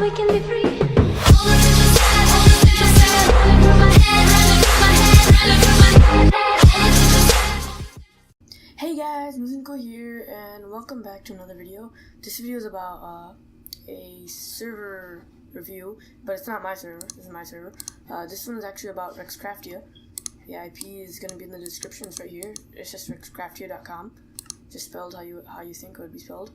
we can be free. Hey guys, Muzinko here, and welcome back to another video. This video is about a server review, but it's not my server. This is my server. This one is actually about RexCraftia. The IP is going to be in the description. It's right here. It's just RexCraftia.com, just spelled how you think it would be spelled.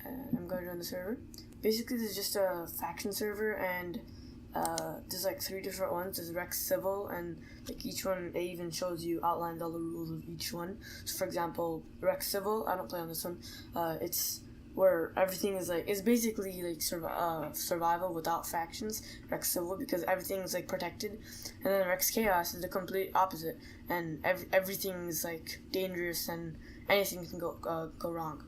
And I'm going to join the server. Basically, this is just a faction server, and there's like 3 different ones. There's Rex Civil, and like each one, it even shows you, outlines all the rules of each one. So for example, Rex Civil, I don't play on this one. It's where everything is like, it's basically like survival without factions. Rex Civil, because everything is like protected. And then Rex Chaos is the complete opposite, and everything is like dangerous and anything can go wrong.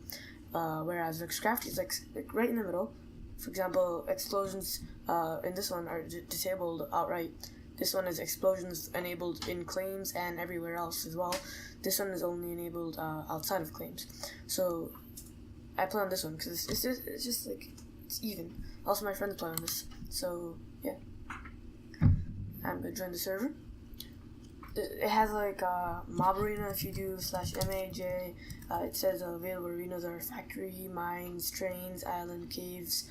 Whereas RexCraftia is like right in the middle. For example, explosions in this one are disabled outright. This one is explosions enabled in claims and everywhere else as well. This one is only enabled outside of claims. So I play on this one because it's just like, it's even. Also, my friends play on this. So yeah, I'm gonna join the server. It has like mob arena. If you do /MAJ, it says available arenas are factory, mines, trains, island, caves,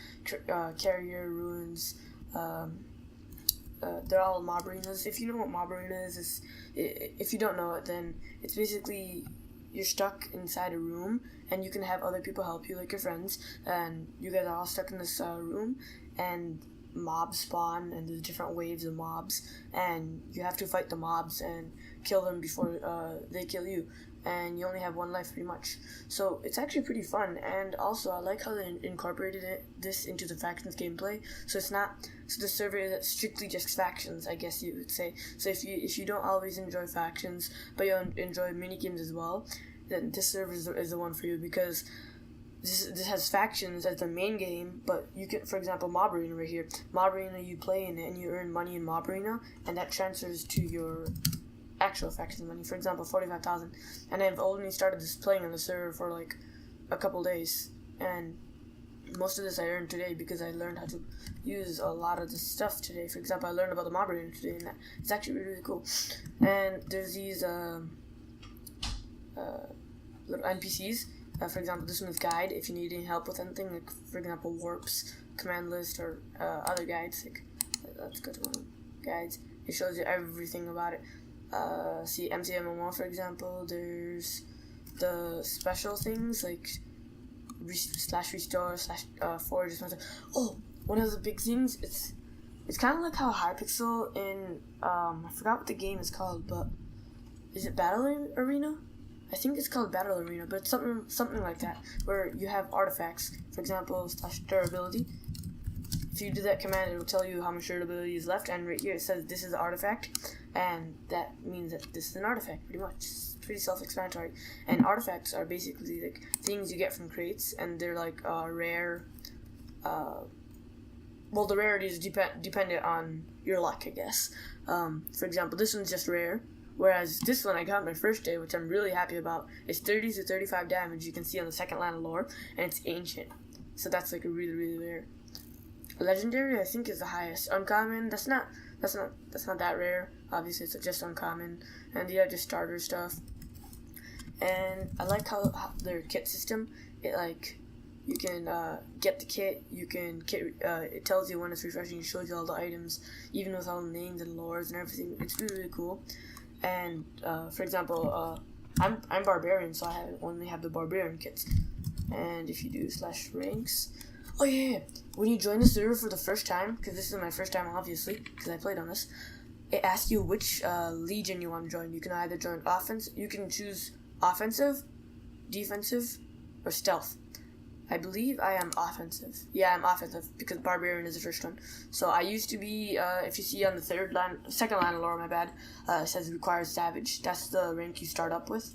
carrier, ruins. They're all mob arenas. If you know what mob arena is, if you don't know it, then it's basically you're stuck inside a room and you can have other people help you, like your friends, and you guys are all stuck in this room, and mobs spawn, and there's different waves of mobs, and you have to fight the mobs and kill them before they kill you, and you only have 1 life pretty much. So it's actually pretty fun, and also I like how they incorporated this into the factions gameplay. So it's not, so the server is strictly just factions, I guess you would say. So if you don't always enjoy factions but you enjoy mini games as well, then this server is the one for you, because this has factions as the main game, but you can, for example, Mob Arena right here. Mob Arena, you play in it and you earn money in Mob Arena, and that transfers to your actual faction money. For example, 45,000. And I've only started this playing on the server for like a couple days, and most of this I earned today because I learned how to use a lot of this stuff today. For example, I learned about the Mob Arena today, and it's actually really, really cool. And there's these little NPCs. For example, this one is guide. If you need any help with anything, like for example warps, command list, or other guides, like let's go to one of guides. It shows you everything about it. See MCMMO, for example. There's the special things like /restore /forge. Oh, one of the big things. It's kind of like how Hypixel in I forgot what the game is called, but is it Battle Arena? I think it's called Battle Arena, but it's something like that, where you have artifacts. For example, /durability. If you do that command, it will tell you how much durability is left, and right here it says this is an artifact, and that means that this is an artifact, pretty much. It's pretty self-explanatory. And artifacts are basically like things you get from crates, and they're like rare. Well, the rarity is dependent on your luck, I guess. For example, this one's just rare. Whereas this one I got my first day, which I'm really happy about. It's 30 to 35 damage, you can see on the second line of lore, and it's ancient. So that's like a really, really rare. Legendary, I think, is the highest. Uncommon, that's not that rare. Obviously, it's just uncommon. And these are just starter stuff. And I like how their kit system, it like, you can get the kit, you can it tells you when it's refreshing, it shows you all the items, even with all the names and lores and everything. It's really, really cool. And for example, I'm barbarian, so I only have the barbarian kits. And if you do /ranks, oh yeah, when you join the server for the first time, because this is my first time obviously, because I played on this, it asks you which legion you want to join. You can either join offense, you can choose offensive, defensive, or stealth. I believe I am offensive. Yeah, I'm offensive because barbarian is the first one. So I used to be, if you see on the second line of lore, my bad, it says requires savage. That's the rank you start up with,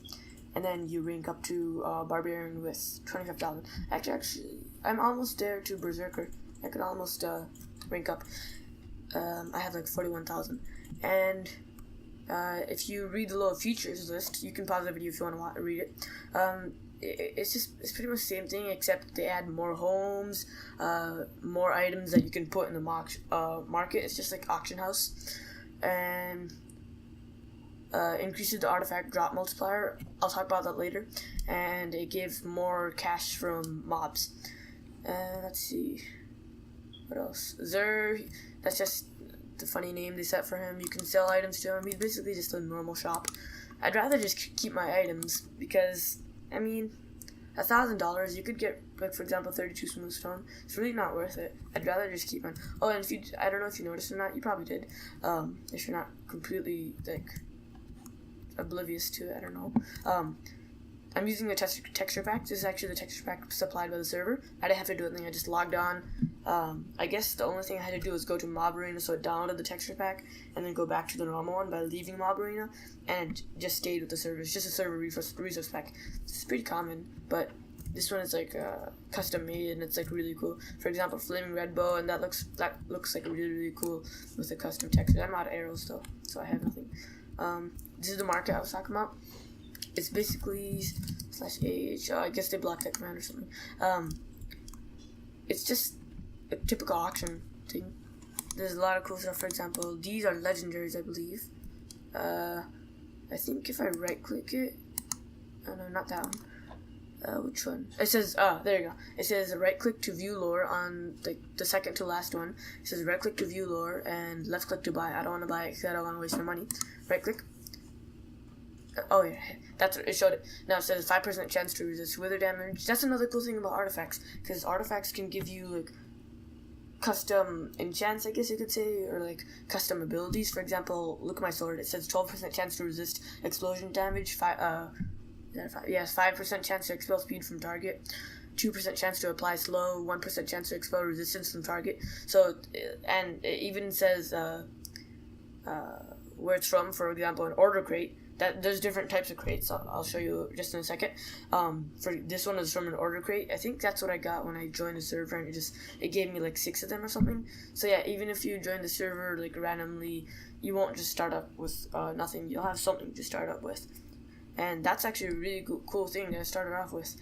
and then you rank up to barbarian with 25,000. Actually, I'm almost there to berserker. I could almost rank up. I have like 41,000, and if you read the little features list, you can pause the video if you want to read it. it's pretty much the same thing, except they add more homes, more items that you can put in the market. It's just like auction house, and increases the artifact drop multiplier. I'll talk about that later. And it gives more cash from mobs. Let's see, what else? Zer, that's just the funny name they set for him. You can sell items to him. He's basically just a normal shop. I'd rather just keep my items because, I mean, $1,000 you could get, like, for example, 32 smooth stone. It's really not worth it. I'd rather just keep mine. Oh, and I don't know if you noticed or not. You probably did. If you're not completely like oblivious to it, I don't know. I'm using the texture pack. This is actually the texture pack supplied by the server. I didn't have to do anything. I just logged on. I guess the only thing I had to do was go to Mob Arena, so it downloaded the texture pack, and then go back to the normal one by leaving Mob Arena, and it just stayed with the server. It's just a server resource pack. It's pretty common, but this one is like custom made, and it's like really cool. For example, Flaming Red Bow, and that looks like really cool with a custom texture. I'm out of arrows though, so I have nothing. This is the market I was talking about. It's basically /h. I guess they blocked that command or something. It's just a typical auction thing. There's a lot of cool stuff. For example, these are legendaries, I believe. I think if I right click it, oh no, not that one. Which one? It says, there you go. It says right click to view lore on the second to last one. It says right click to view lore and left click to buy. I don't want to buy it because I don't want to waste my money. Right click. Oh yeah, that's what it showed it. Now it says 5% chance to resist wither damage. That's another cool thing about artifacts, because artifacts can give you like custom enchants, I guess you could say, or like custom abilities. For example, look at my sword. It says 12% chance to resist explosion damage. 5% chance to expel speed from target. 2% chance to apply slow. 1% chance to expel resistance from target. So, and it even says where it's from. For example, an order crate. There's different types of crates. I'll show you just in a second. For this one is from an order crate. I think that's what I got when I joined the server, and it gave me like 6 of them or something. So yeah, even if you join the server like randomly, you won't just start up with nothing. You'll have something to start up with, and that's actually a really cool thing that I started off with.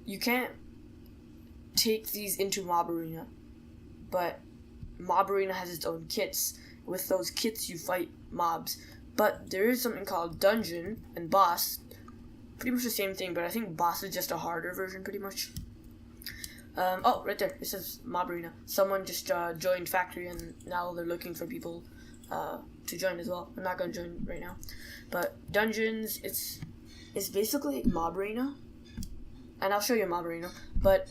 You can't take these into Mob Arena, but Mob Arena has its own kits. With those kits, you fight mobs. But there is something called Dungeon and Boss. Pretty much the same thing, but I think Boss is just a harder version, pretty much. Oh, right there. It says Mob Arena. Someone just joined Factory, and now they're looking for people to join as well. I'm not going to join right now. But Dungeons, it's basically like Mob Arena. And I'll show you Mob Arena. But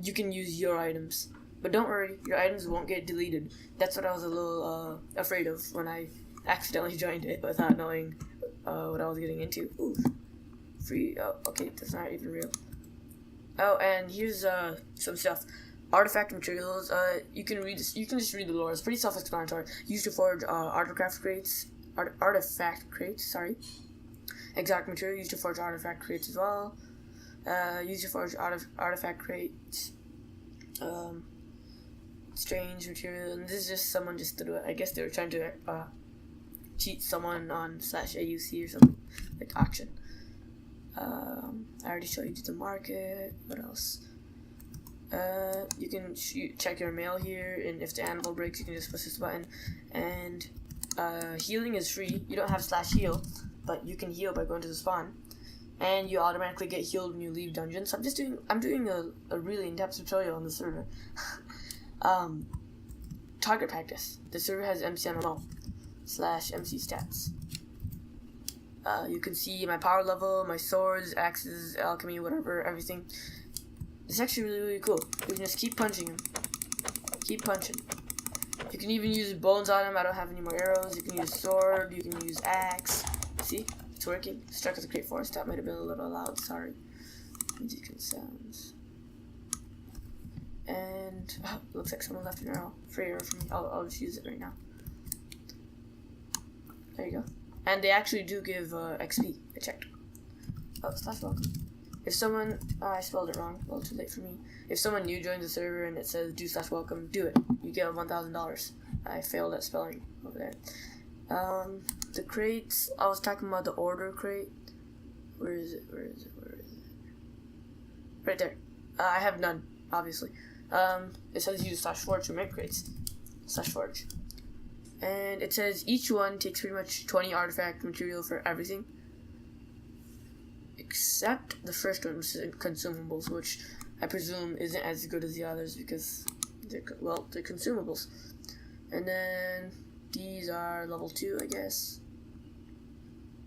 you can use your items. But don't worry, your items won't get deleted. That's what I was a little afraid of when I accidentally joined it without knowing what I was getting into. Ooh, free. Oh, okay, that's not even real. Oh, and here's some stuff. Artifact materials. You can read this. You can just read the lore. It's pretty self-explanatory. Used to forge artifact crates. Sorry. Exotic material used to forge artifact crates as well. Used to forge artifact crates. Strange material, and this is just someone just threw it. I guess they were trying to cheat someone on /AUC or something, like auction. I already showed you the market. What else? You can check your mail here, and if the anvil breaks, you can just push this button. And healing is free. You don't have /heal, but you can heal by going to the spawn, and you automatically get healed when you leave dungeons. So I'm doing a really in-depth tutorial on the server. Target practice. The server has MCMMO /MC stats. You can see my power level, my swords, axes, alchemy, whatever, everything. It's actually really cool. You can just keep punching him. Keep punching. You can even use bones on him. I don't have any more arrows. You can use sword. You can use axe. See? It's working. Struck as a great force. That might have been a little loud. Sorry. Music and sounds. And looks like someone left an arrow. Free arrow for me. I'll just use it right now. There you go. And they actually do give XP. I checked. Oh, /welcome. If someone, I spelled it wrong. Well, too late for me. If someone new joins the server and it says do /welcome, do it. You get $1,000. I failed at spelling over there. The crates. I was talking about the order crate. Where is it? Right there. I have none, obviously. It says use /forge to make crates. /forge. And it says each one takes pretty much 20 artifact material for everything. Except the first one, which is consumables, which I presume isn't as good as the others because they're consumables. And then these are level 2, I guess.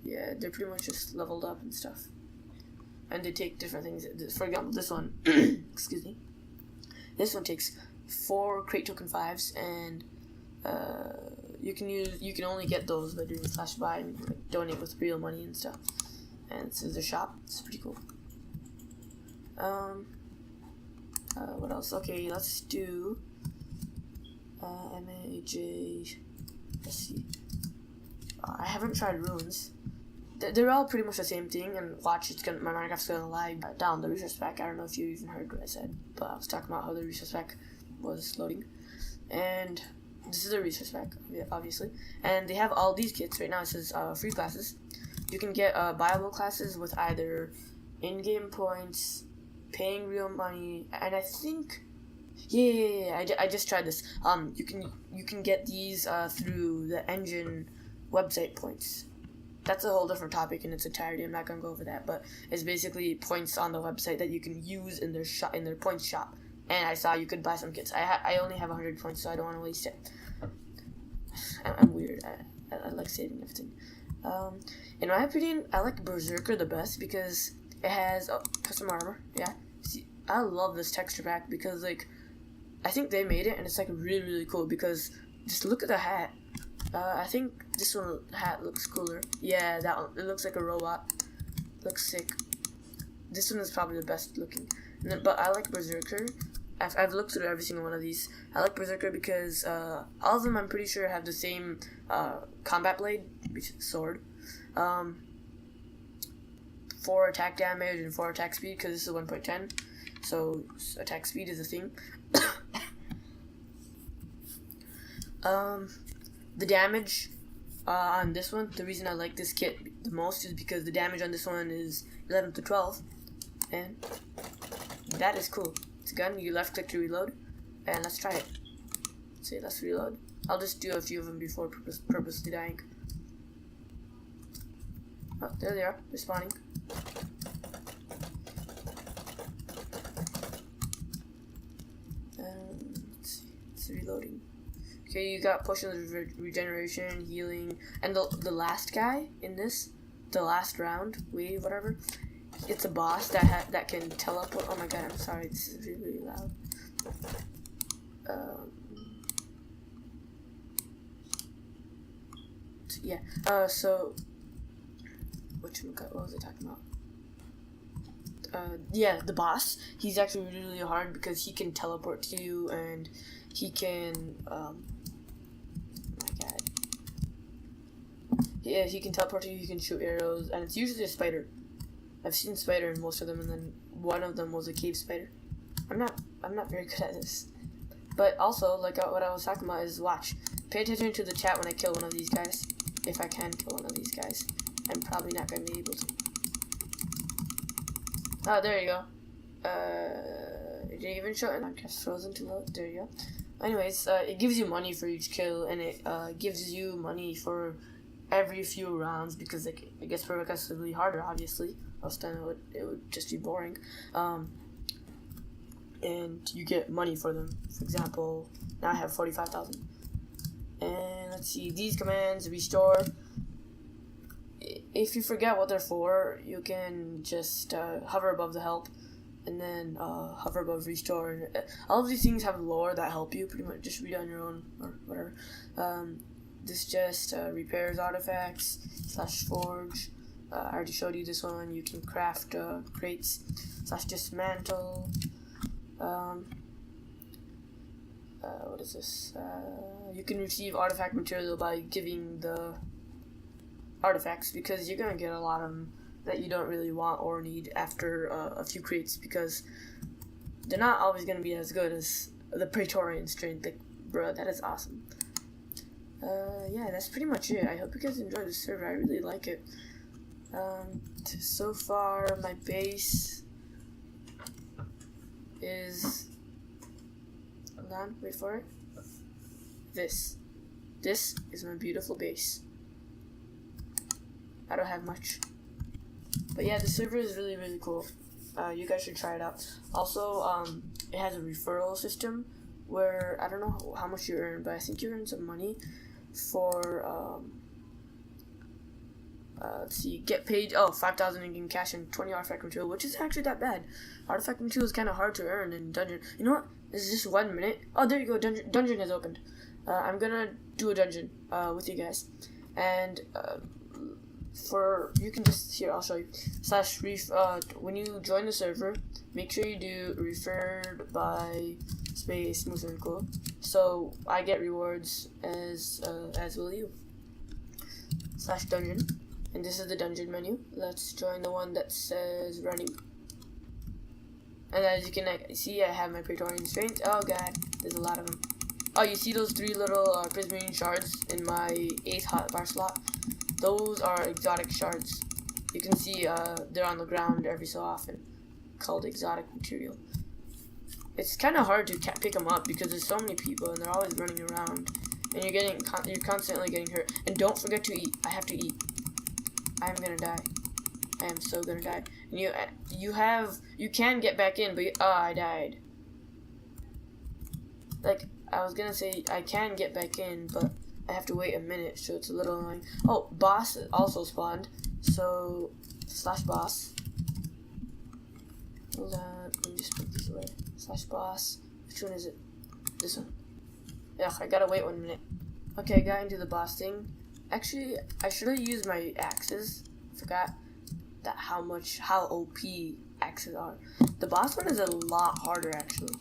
Yeah, they're pretty much just leveled up and stuff. And they take different things. For example, this one, excuse me. This one takes 4 crate token 5s, and you can only get those by doing /buy and like, donate with real money and stuff. And it says their shop. It's pretty cool. What else? Okay, let's do MAJ. Let's see. I haven't tried runes. They're all pretty much the same thing, and watch, my Minecraft's gonna lag down the resource pack. I don't know if you even heard what I said, but I was talking about how the resource pack was loading. And this is the resource pack, obviously. And they have all these kits. Right now it says free classes. You can get buyable classes with either in-game points, paying real money, and I think, I just tried this. You can get these through the engine website points. That's a whole different topic in its entirety. I'm not gonna go over that, but it's basically points on the website that you can use in their shop, in their points shop. And I saw you could buy some kits. I only have 100 points, so I don't want to waste it. I'm weird. I like saving everything. In my opinion, I like Berserker the best because it has custom armor. Yeah, see, I love this texture pack because like I think they made it, and it's like really cool because just look at the hat. I think this one hat looks cooler. Yeah, that one. It looks like a robot. Looks sick. This one is probably the best looking. But I like Berserker. I've looked through every single one of these. I like Berserker because all of them, I'm pretty sure, have the same combat blade, which is sword. 4 attack damage and 4 attack speed because this is 1.10. So attack speed is a thing. The damage on this one, the reason I like this kit the most is because the damage on this one is 11 to 12, and that is cool. It's a gun. You left click to reload, and let's try it. Let's reload. I'll just do a few of them before purposely dying. Oh, there they are. They're spawning. Let's see. It's reloading. Okay, you got potions of regeneration, healing, and the last guy in this, the last round, wave, whatever, it's a boss that can teleport. Oh my god, I'm sorry, this is really loud. So what was I talking about? Yeah, the boss, he's actually really hard because he can teleport to you, and he can, yeah, he can teleport to you, he can shoot arrows, and it's usually a spider. I've seen spider in most of them, and then one of them was a cave spider. I'm not very good at this. But also, like what I was talking about is, watch. Pay attention to the chat when I kill one of these guys. If I can kill one of these guys. I'm probably not going to be able to. Oh, there you go. It didn't even show it. I'm just frozen too low. There you go. Anyways, it gives you money for each kill, and it gives you money for every few rounds because like, it gets progressively harder, obviously. Else then it would just be boring. And you get money for them. For example, now I have 45,000. And let's see, these commands, restore. If you forget what they're for, you can just hover above the help, and then hover above restore. And all of these things have lore that help you. Pretty much, just read on your own or whatever. This just repairs artifacts /forge. I already showed you this one. You can craft crates /dismantle. What is this? You can receive artifact material by giving the artifacts, because you're gonna get a lot of them that you don't really want or need after a few crates, because they're not always gonna be as good as the Praetorian strength. Like, bruh, that is awesome. Yeah, that's pretty much it. I hope you guys enjoyed this server. I really like it. So far my base is, hold on, wait for it. This is my beautiful base. I don't have much, but yeah, the server is really cool. You guys should try it out. Also, it has a referral system where I don't know how much you earn, but I think you earn some money for let's see, get paid. Oh, 5,000 in cash and 20 artifact material, which is actually not bad. Artifact material is kind of hard to earn in dungeon. You know what? This is just 1 minute. Oh, there you go. Dungeon has opened. I'm gonna do a dungeon with you guys, and you can just, here, I'll show you. When you join the server, make sure you do referred by space smooth circle, so I get rewards as will you. /dungeon, and this is the dungeon menu. Let's join the one that says running. And as you can see, I have my Praetorian strength. Oh god, there's a lot of them. Oh, you see those 3 little prismarine shards in my 8th hotbar slot? Those are exotic shards. You can see they're on the ground every so often, called exotic material. It's kind of hard to pick them up because there's so many people and they're always running around, and you're constantly getting hurt. And don't forget to eat. I have to eat. I'm gonna die. I am so gonna die. And you can get back in, but I died. Like, I was gonna say I can get back in, but I have to wait a minute, so it's a little annoying. Oh, boss also spawned, so /boss. Hold on, let me just put these away. /boss. Which one is it? This one. Ugh, I gotta wait 1 minute. Okay, I got into the boss thing. Actually, I should have used my axes. Forgot that how OP axes are. The boss one is a lot harder, actually.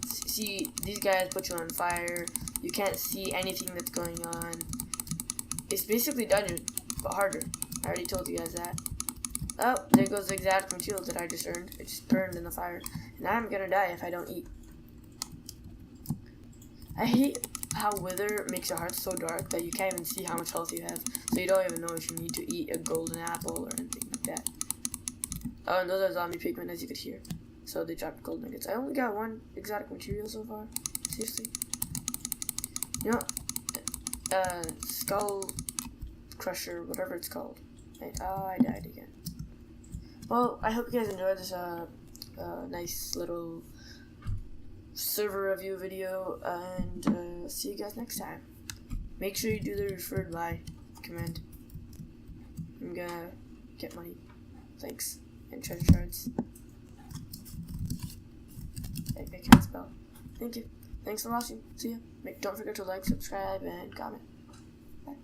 See, these guys put you on fire. You can't see anything that's going on. It's basically dungeon, but harder. I already told you guys that. Oh, there goes the exotic material that I just earned. It just burned in the fire. And I'm gonna die if I don't eat. I hate how wither makes your heart so dark that you can't even see how much health you have. So you don't even know if you need to eat a golden apple or anything like that. Oh, and those are zombie pigmen, as you could hear. So they dropped gold nuggets. I only got 1 exotic material so far. Seriously. You know, skull crusher, whatever it's called. I died again. Well, I hope you guys enjoyed this nice little server review video, and see you guys next time. Make sure you do the referred by command. I'm gonna get money. Thanks. And treasure shards. I can't spell. Thank you. Thanks for watching. See ya. Don't forget to like, subscribe, and comment. Bye.